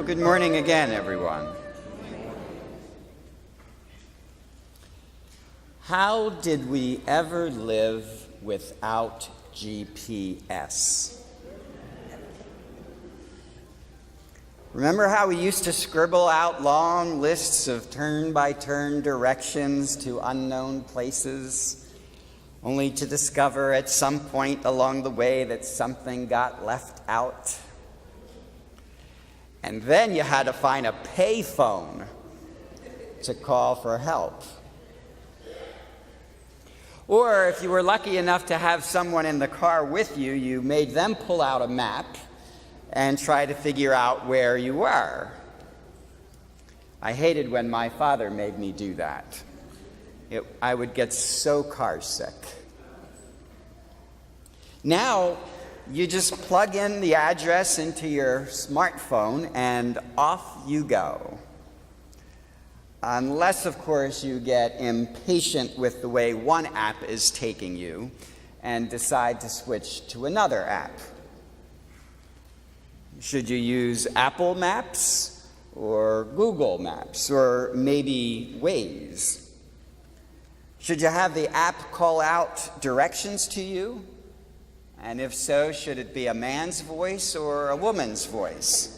Good morning again, everyone. How did we ever live without GPS? Remember how we used to scribble out long lists of turn-by-turn directions to unknown places, only to discover at some point along the way that something got left out? And then you had to find a payphone to call for help. Or if you were lucky enough to have someone in the car with you, you made them pull out a map and try to figure out where you were. I hated when my father made me do that. I would get so car sick. Now, you just plug in the address into your smartphone and off you go. Unless, of course, you get impatient with the way one app is taking you and decide to switch to another app. Should you use Apple Maps or Google Maps or maybe Waze? Should you have the app call out directions to you? And if so, should it be a man's voice or a woman's voice?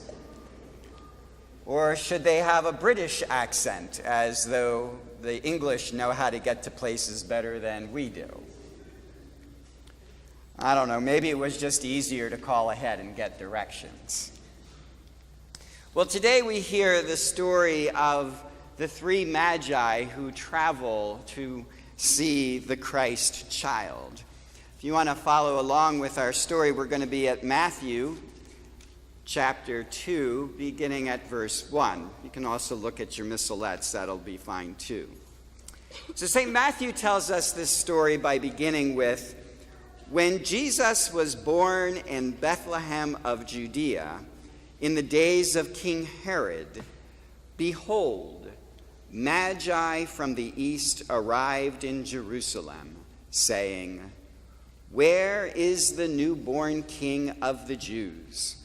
Or should they have a British accent, as though the English know how to get to places better than we do? I don't know, maybe it was just easier to call ahead and get directions. Well, today we hear the story of the three magi who travel to see the Christ child. If you want to follow along with our story, we're going to be at Matthew chapter 2, beginning at verse 1. You can also look at your missalettes, that'll be fine too. So St. Matthew tells us this story by beginning with, when Jesus was born in Bethlehem of Judea, in the days of King Herod, behold, magi from the east arrived in Jerusalem, saying, "Where is the newborn King of the Jews?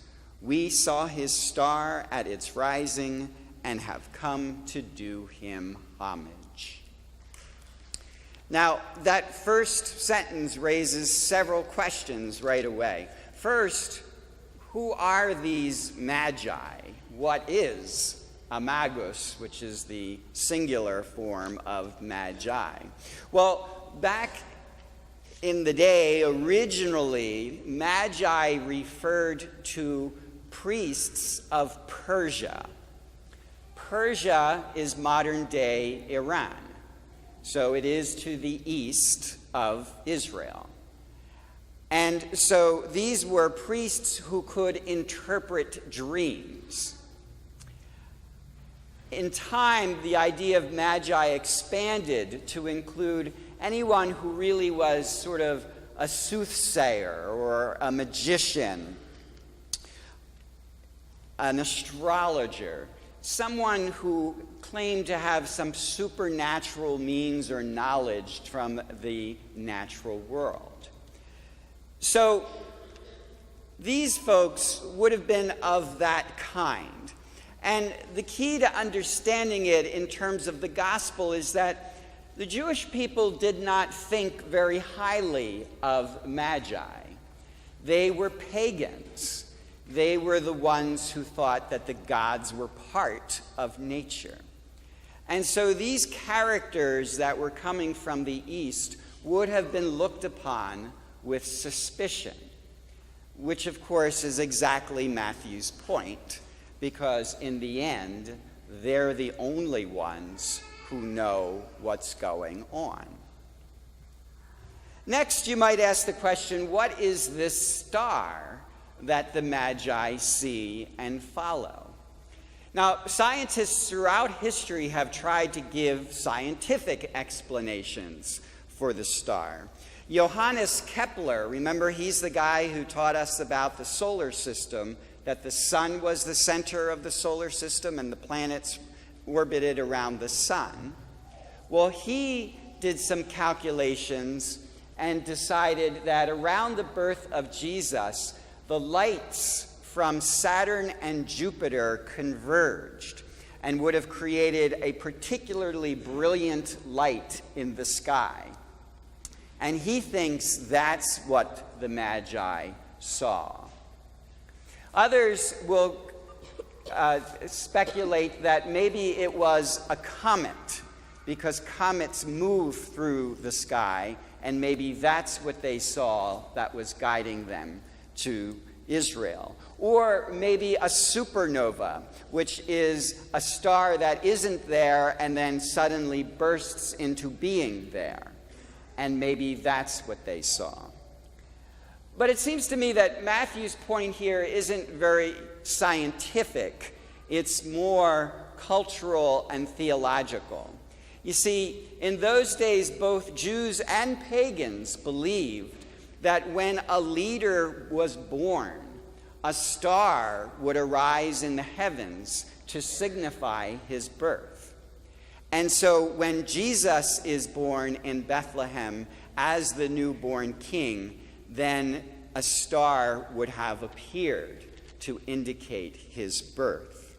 We saw his star at its rising and have come to do him homage." Now, that first sentence raises several questions right away. First, who are these magi? What is a magus, which is the singular form of magi? Well, back in the day, originally, magi referred to priests of Persia. Persia is modern-day Iran, so it is to the east of Israel. And so these were priests who could interpret dreams. In time, the idea of magi expanded to include anyone who really was sort of a soothsayer or a magician, an astrologer, someone who claimed to have some supernatural means or knowledge from the natural world. So these folks would have been of that kind. And the key to understanding it in terms of the gospel is that the Jewish people did not think very highly of magi. They were pagans. They were the ones who thought that the gods were part of nature. And so these characters that were coming from the east would have been looked upon with suspicion, which of course is exactly Matthew's point, because in the end, they're the only ones who know what's going on. Next, you might ask the question, what is this star that the magi see and follow? Now, scientists throughout history have tried to give scientific explanations for the star. Johannes Kepler, remember, he's the guy who taught us about the solar system, that the sun was the center of the solar system and the planets orbited around the sun. Well, he did some calculations and decided that around the birth of Jesus, the lights from Saturn and Jupiter converged and would have created a particularly brilliant light in the sky. And he thinks that's what the Magi saw. Others will speculate that maybe it was a comet, because comets move through the sky, and maybe that's what they saw that was guiding them to Israel. Or maybe a supernova, which is a star that isn't there and then suddenly bursts into being there. And maybe that's what they saw. But it seems to me that Matthew's point here isn't very scientific. It's more cultural and theological. You see, in those days, both Jews and pagans believed that when a leader was born, a star would arise in the heavens to signify his birth. And so when Jesus is born in Bethlehem as the newborn king, then a star would have appeared to indicate his birth.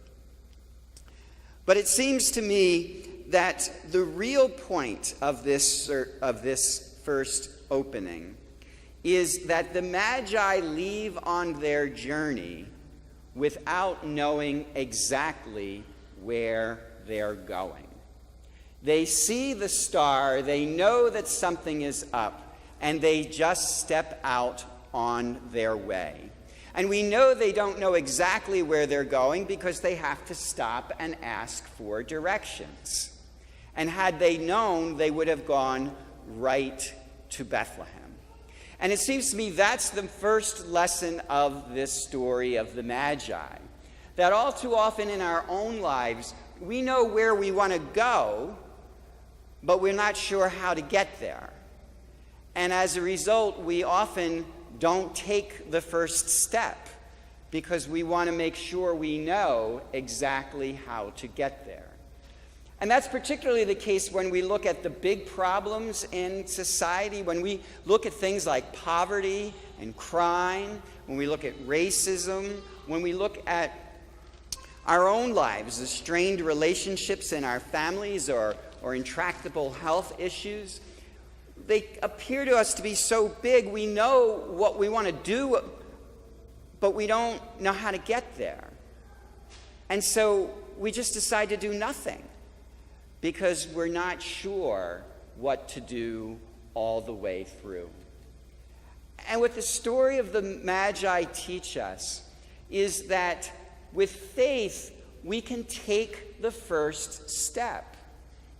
But it seems to me that the real point of this first opening is that the Magi leave on their journey without knowing exactly where they're going. They see the star, they know that something is up, and they just step out on their way. And we know they don't know exactly where they're going because they have to stop and ask for directions. And had they known, they would have gone right to Bethlehem. And it seems to me that's the first lesson of this story of the Magi. That all too often in our own lives, we know where we want to go, but we're not sure how to get there. And as a result, we often don't take the first step because we want to make sure we know exactly how to get there. And that's particularly the case when we look at the big problems in society, when we look at things like poverty and crime, when we look at racism, when we look at our own lives, the strained relationships in our families or intractable health issues. They appear to us to be so big, we know what we want to do, but we don't know how to get there. And so we just decide to do nothing because we're not sure what to do all the way through. And what the story of the Magi teach us is that with faith, we can take the first step,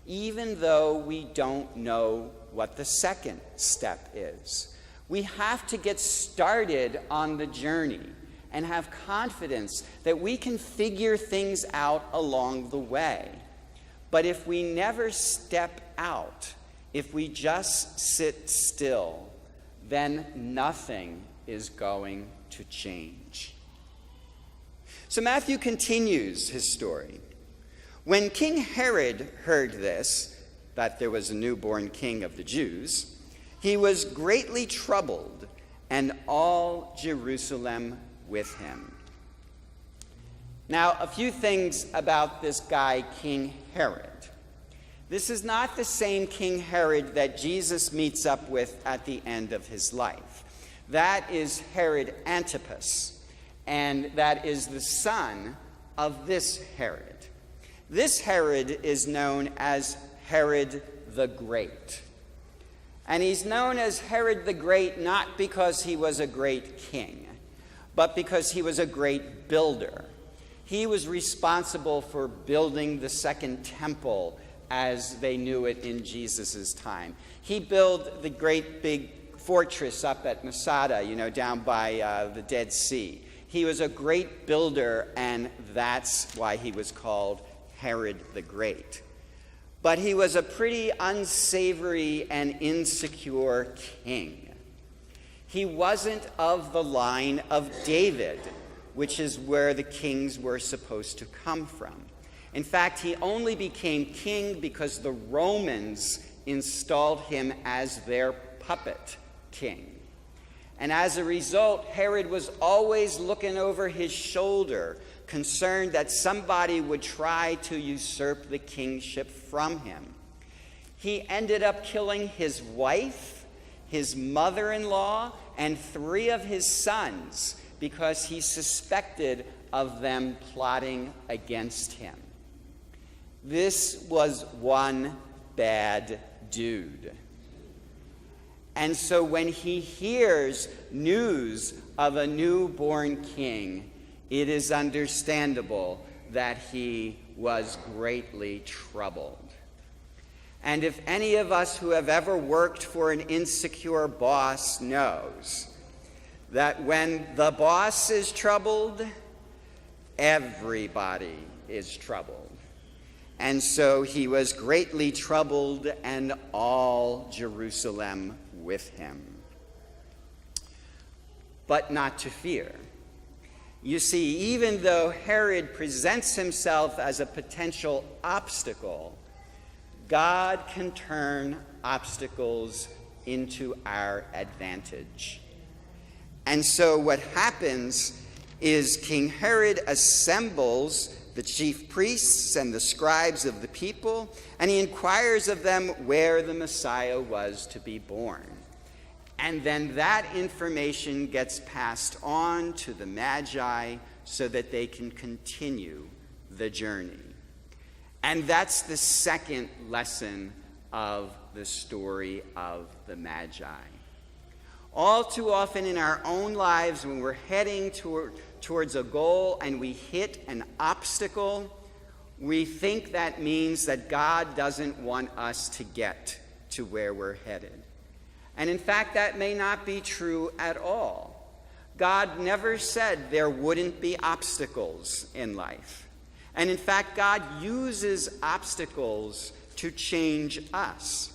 even though we don't know what the second step is. We have to get started on the journey and have confidence that we can figure things out along the way. But if we never step out, if we just sit still, then nothing is going to change. So Matthew continues his story. When King Herod heard this, that there was a newborn king of the Jews, he was greatly troubled, and all Jerusalem with him. Now, a few things about this guy, King Herod. This is not the same King Herod that Jesus meets up with at the end of his life. That is Herod Antipas, and that is the son of this Herod. This Herod is known as Herod the Great. And he's known as Herod the Great not because he was a great king, but because he was a great builder. He was responsible for building the second temple as they knew it in Jesus' time. He built the great big fortress up at Masada, down by the Dead Sea. He was a great builder, and that's why he was called Herod the Great. But he was a pretty unsavory and insecure king. He wasn't of the line of David, which is where the kings were supposed to come from. In fact, he only became king because the Romans installed him as their puppet king. And as a result, Herod was always looking over his shoulder, concerned that somebody would try to usurp the kingship from him. He ended up killing his wife, his mother-in-law, and 3 of his sons because he suspected of them plotting against him. This was one bad dude. And so when he hears news of a newborn king, it is understandable that he was greatly troubled. And if any of us who have ever worked for an insecure boss knows that when the boss is troubled, everybody is troubled. And so he was greatly troubled, and all Jerusalem with him. But not to fear. You see, even though Herod presents himself as a potential obstacle, God can turn obstacles into our advantage. And so what happens is King Herod assembles the chief priests and the scribes of the people, and he inquires of them where the Messiah was to be born. And then that information gets passed on to the Magi so that they can continue the journey. And that's the second lesson of the story of the Magi. All too often in our own lives, when we're heading towards a goal and we hit an obstacle, we think that means that God doesn't want us to get to where we're headed. And in fact, that may not be true at all. God never said there wouldn't be obstacles in life. And in fact, God uses obstacles to change us.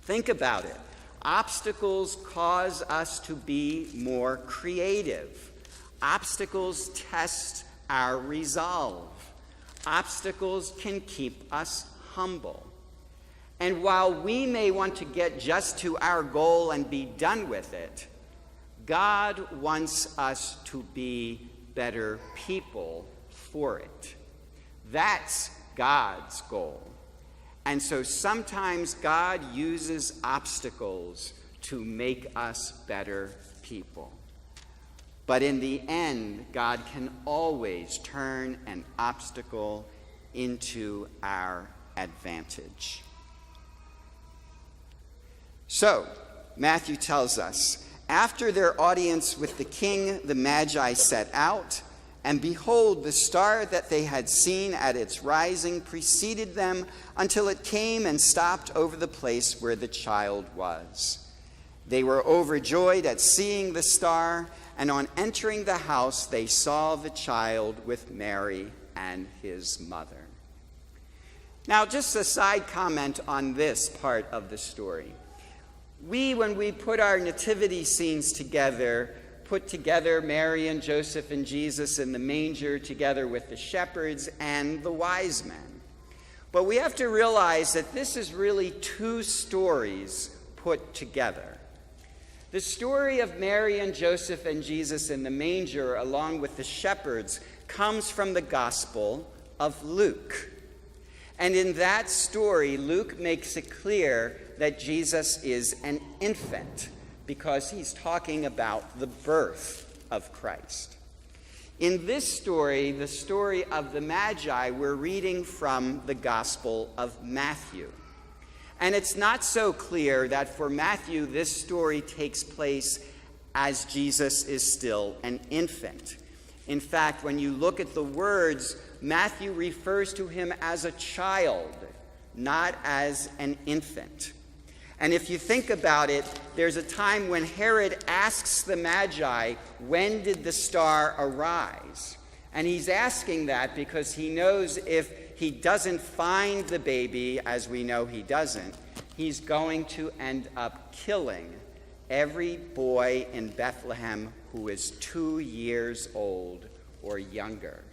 Think about it. Obstacles cause us to be more creative. Obstacles test our resolve. Obstacles can keep us humble. And while we may want to get just to our goal and be done with it, God wants us to be better people for it. That's God's goal. And so sometimes God uses obstacles to make us better people. But in the end, God can always turn an obstacle into our advantage. So, Matthew tells us, after their audience with the king, the Magi set out, and behold, the star that they had seen at its rising preceded them until it came and stopped over the place where the child was. They were overjoyed at seeing the star, and on entering the house, they saw the child with Mary and his mother. Now, just a side comment on this part of the story. When we put our nativity scenes together, put together Mary and Joseph and Jesus in the manger together with the shepherds and the wise men. But we have to realize that this is really 2 stories put together. The story of Mary and Joseph and Jesus in the manger, along with the shepherds, comes from the Gospel of Luke. And in that story, Luke makes it clear that Jesus is an infant because he's talking about the birth of Christ. In this story, the story of the Magi, we're reading from the Gospel of Matthew. And it's not so clear that for Matthew, this story takes place as Jesus is still an infant. In fact, when you look at the words, Matthew refers to him as a child, not as an infant. And if you think about it, there's a time when Herod asks the Magi, when did the star arise? And he's asking that because he knows if he doesn't find the baby, as we know he doesn't, he's going to end up killing every boy in Bethlehem who is 2 years old or younger.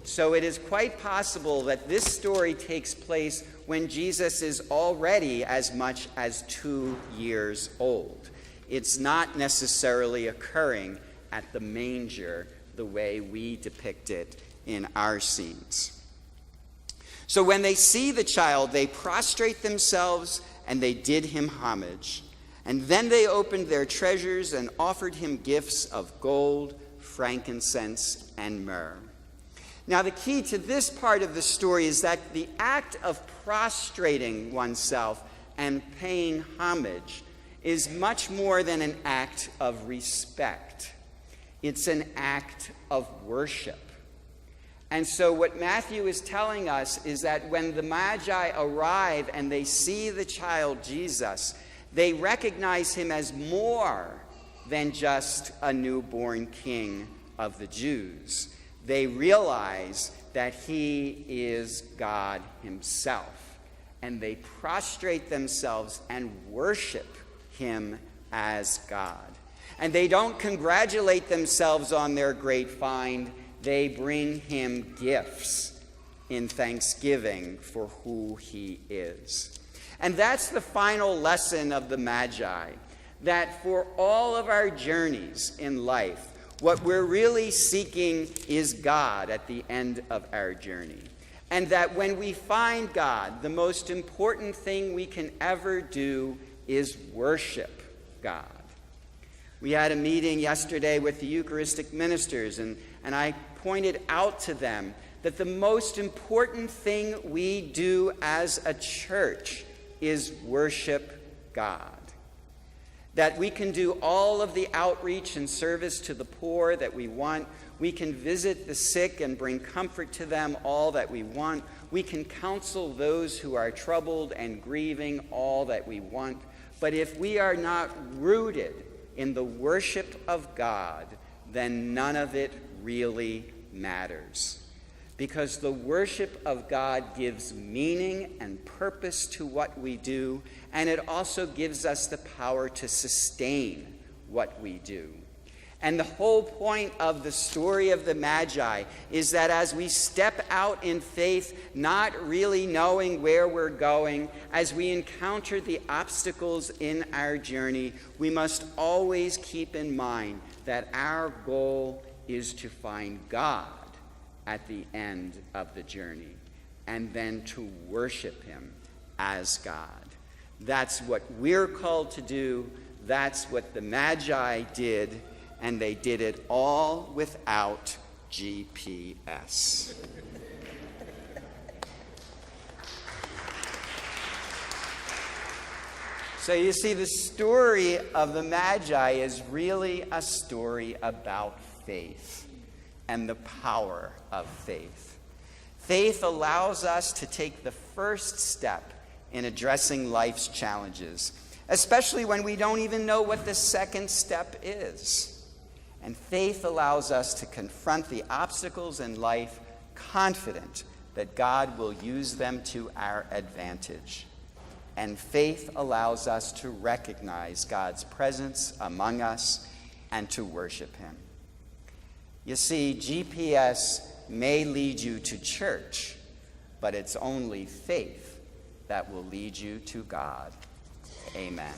So it is quite possible that this story takes place when Jesus is already as much as 2 years old. it's not necessarily occurring at the manger the way we depict it in our scenes. So when they see the child, they prostrate themselves and they did him homage. And then they opened their treasures and offered him gifts of gold, frankincense, and myrrh. Now, the key to this part of the story is that the act of prostrating oneself and paying homage is much more than an act of respect. It's an act of worship. And so what Matthew is telling us is that when the Magi arrive and they see the child Jesus, they recognize him as more than just a newborn king of the Jews. They realize that he is God himself, and they prostrate themselves and worship him as God. And they don't congratulate themselves on their great find. They bring him gifts in thanksgiving for who he is. And that's the final lesson of the Magi, that for all of our journeys in life, what we're really seeking is God at the end of our journey. And that when we find God, the most important thing we can ever do is worship God. We had a meeting yesterday with the Eucharistic ministers, and I pointed out to them that the most important thing we do as a church is worship God. That we can do all of the outreach and service to the poor that we want. We can visit the sick and bring comfort to them all that we want. We can counsel those who are troubled and grieving all that we want. But if we are not rooted in the worship of God, then none of it really matters. Because the worship of God gives meaning and purpose to what we do, and it also gives us the power to sustain what we do. And the whole point of the story of the Magi is that as we step out in faith, not really knowing where we're going, as we encounter the obstacles in our journey, we must always keep in mind that our goal is to find God at the end of the journey, and then to worship him as God. That's what we're called to do. That's what the Magi did, and they did it all without GPS. So you see, the story of the Magi is really a story about faith and the power of faith. Faith allows us to take the first step in addressing life's challenges, especially when we don't even know what the second step is. And faith allows us to confront the obstacles in life, confident that God will use them to our advantage. And faith allows us to recognize God's presence among us and to worship him. You see, GPS may lead you to church, but it's only faith that will lead you to God. Amen.